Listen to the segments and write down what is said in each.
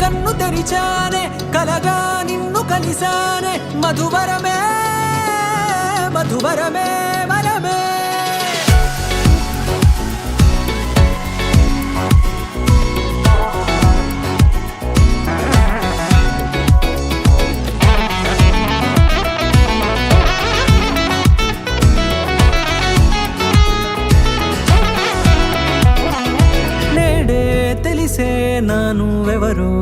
కన్ను తెరిచానే కలగా నిన్ను కలిసానే మధువరమే మధువరమే వరమే తెలిసే నానువెవరో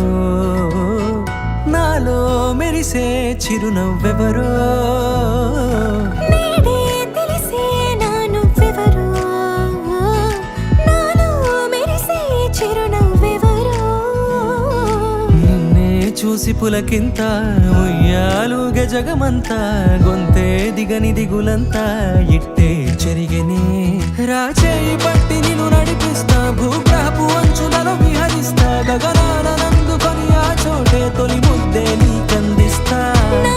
నాలో మెరిసే చిరునవ్వెవరో నేడే తెలిసే నానువెవరో నాలో మెరిసే చిరునవ్వెవరో నిన్నే చూసి పులకింత ఉయ్యాలుగ జగమంతా గొంతే దిగని దిగులంతా ఇట్టే చెరిగెనే రాచేయి పట్టి నిన్ను నడిపిస్తా భూగ్రహపు అంచులలో విహరిస్తా గగనాలనందుకొని ఆ చోటే తొలి ముద్దే నీకందిస్తా నా